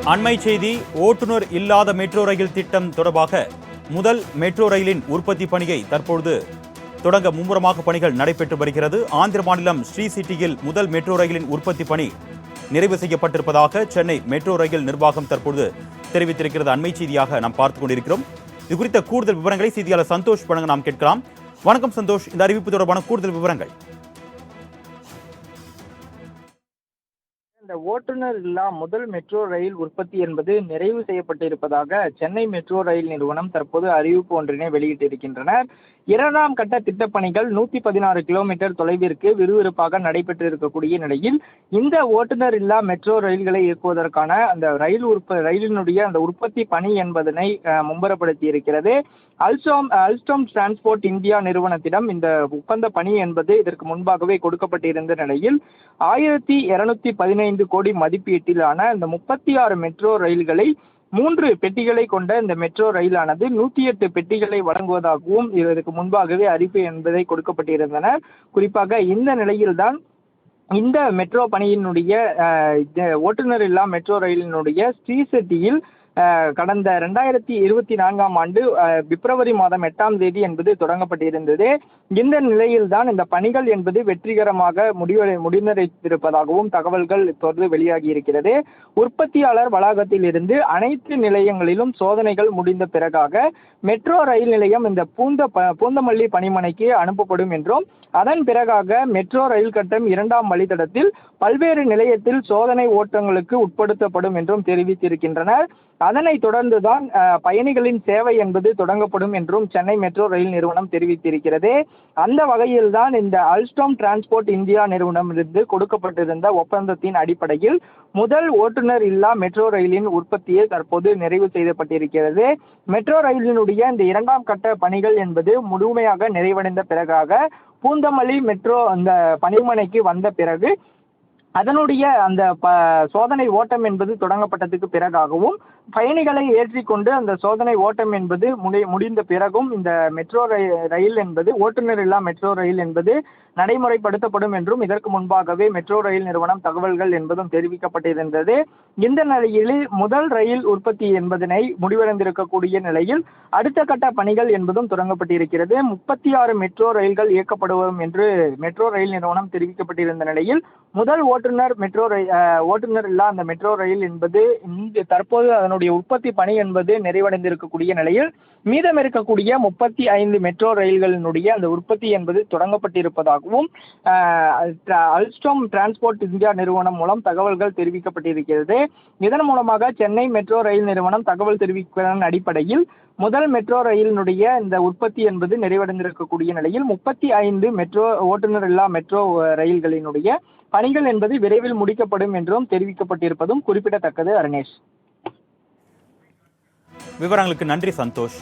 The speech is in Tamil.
அண்மை செய்தி. ஓட்டுநர் இல்லாத மெட்ரோ ரயில் திட்டம் தொடர்பாக முதல் மெட்ரோ ரயிலின் உற்பத்தி பணியை தற்பொழுது தொடங்க மும்முரமாக பணிகள் நடைபெற்று வருகிறது. ஆந்திர மாநிலம் ஸ்ரீ சிட்டியில் முதல் மெட்ரோ ரயிலின் உற்பத்தி பணி நிறைவு செய்யப்பட்டிருப்பதாக சென்னை மெட்ரோ ரயில் நிர்வாகம் தற்பொழுது தெரிவித்திருக்கிறது. அண்மை செய்தியாக நாம் பார்த்துக் கொண்டிருக்கிறோம். இது குறித்த கூடுதல் விவரங்களை செய்தியாளர் சந்தோஷ் வழங்க நாம் கேட்கலாம். வணக்கம் சந்தோஷ், இந்த அறிவிப்பு தொடர்பான கூடுதல் விவரங்கள். இந்த ஓட்டுநர் இல்லா முதல் மெட்ரோ ரயில் உற்பத்தி என்பது நிறைவு செய்யப்பட்டிருப்பதாக சென்னை மெட்ரோ ரயில் நிறுவனம் தற்போது அறிவிப்பு ஒன்றினை வெளியிட்டிருக்கின்றனர். இரண்டாம் கட்ட திட்டப்பணிகள் 116 கிலோமீட்டர் தொலைவிற்கு விறுவிறுப்பாக நடைபெற்றிருக்கக்கூடிய நிலையில் இந்த ஓட்டுநர் இல்லா மெட்ரோ ரயில்களை இயக்குவதற்கான அந்த ரயிலினுடைய அந்த உற்பத்தி பணி என்பதனை மும்பரப்படுத்தி இருக்கிறது. அல்ஸ்டாம் டிரான்ஸ்போர்ட் இந்தியா நிறுவனத்திடம் இந்த ஒப்பந்த பணி என்பது இதற்கு முன்பாகவே கொடுக்கப்பட்டிருந்த நிலையில் 1215 கோடி மதிப்பீட்டிலான இந்த 36 மெட்ரோ ரயில்களை 3 பெட்டிகளை கொண்ட இந்த மெட்ரோ ரயிலானது 108 பெட்டிகளை வழங்குவதாகவும் இதற்கு முன்பாகவே அறிவிப்பு என்பதை கொடுக்கப்பட்டிருந்தனர். குறிப்பாக இந்த நிலையில்தான் இந்த மெட்ரோ பணியினுடைய ஓட்டுநர் இல்லா மெட்ரோ ரயிலினுடைய ஸ்ரீசெட்டியில் கடந்த 2024ஆம் ஆண்டு பிப்ரவரி மாதம் 8ஆம் தேதி என்பது தொடங்கப்பட்டிருந்தது. இந்த நிலையில்தான் இந்த பணிகள் என்பது வெற்றிகரமாக முடிவடைந்திருப்பதாகவும் தகவல்கள் தொடர்ந்து வெளியாகி இருக்கிறது. உற்பத்தியாளர் வளாகத்தில் இருந்து அனைத்து நிலையங்களிலும் சோதனைகள் முடிந்த பிறகாக மெட்ரோ ரயில் நிலையம் இந்த பூந்தமல்லி பணிமனைக்கு அனுப்பப்படும் என்றும் அதன் பிறகாக மெட்ரோ ரயில் கட்டம் 2ஆம் வழித்தடத்தில் பல்வேறு நிலையத்தில் சோதனை ஓட்டங்களுக்கு உட்படுத்தப்படும் என்றும் தெரிவித்திருக்கின்றனர். அதனைத் தொடர்ந்துதான் பயணிகளின் சேவை என்பது தொடங்கப்படும் என்றும் சென்னை மெட்ரோ ரயில் நிறுவனம் தெரிவித்திருக்கிறது. அந்த வகையில்தான் இந்த அல்ஸ்டாம் டிரான்ஸ்போர்ட் இந்தியா நிறுவனமிருந்து கொடுக்கப்பட்டிருந்த ஒப்பந்தத்தின் அடிப்படையில் முதல் ஓட்டுநர் இல்லா மெட்ரோ ரயிலின் உற்பத்தியை தற்போது நிறைவு செய்யப்பட்டிருக்கிறது. மெட்ரோ ரயிலினுடைய இந்த 2ஆம் கட்ட பணிகள் என்பது முழுமையாக நிறைவடைந்த பிறகாக பூந்தமல்லி மெட்ரோ அந்த பணிமனைக்கு வந்த பிறகு அதனுடைய அந்த சோதனை ஓட்டம் என்பது தொடங்கப்பட்டதுக்கு பிறகாகவும் பயணிகளை ஏற்றிக்கொண்டு அந்த சோதனை ஓட்டம் என்பது முடிந்த பிறகும் இந்த மெட்ரோ ரயில் என்பது ஓட்டுநர் இல்லா மெட்ரோ ரயில் என்பது நடைமுறைப்படுத்தப்படும் என்றும் இதற்கு முன்பாகவே மெட்ரோ ரயில் நிறுவனம் தகவல்கள் என்பதும் தெரிவிக்கப்பட்டிருந்தது. இந்த நிலையில் முதல் ரயில் உற்பத்தி என்பதனை முடிவடைந்திருக்கக்கூடிய நிலையில் அடுத்த கட்ட பணிகள் என்பதும் தொடங்கப்பட்டிருக்கிறது. 36 மெட்ரோ ரயில்கள் இயக்கப்படுவோம் என்று மெட்ரோ ரயில் நிறுவனம் தெரிவிக்கப்பட்டிருந்த நிலையில் முதல் ஓட்டுநர் இல்லா அந்த மெட்ரோ ரயில் என்பது தற்போது அதனுடைய உற்பத்தி பணி என்பது நிறைவடைந்திருக்கக்கூடிய நிலையில் மீதம் இருக்கக்கூடிய 35 மெட்ரோ ரயில்களினுடைய அந்த உற்பத்தி என்பது தொடங்கப்பட்டிருப்பதாகவும் அல்ஸ்டாம் டிரான்ஸ்போர்ட் இந்தியா நிறுவனம் மூலம் தகவல்கள் தெரிவிக்கப்பட்டிருக்கிறது. இதன் மூலமாக சென்னை மெட்ரோ ரயில் நிறுவனம் தகவல் தெரிவிப்பதன் அடிப்படையில் முதல் மெட்ரோ ரயிலினுடைய இந்த உற்பத்தி என்பது நிறைவடைந்திருக்கக்கூடிய நிலையில் 35 மெட்ரோ ஓட்டுநர் இல்லா மெட்ரோ ரயில்களினுடைய பணிகள் என்பது விரைவில் முடிக்கப்படும் என்றும் தெரிவிக்கப்பட்டிருப்பதும் குறிப்பிடத்தக்கது. அருணேஷ், விவரங்களுக்கு நன்றி சந்தோஷ்.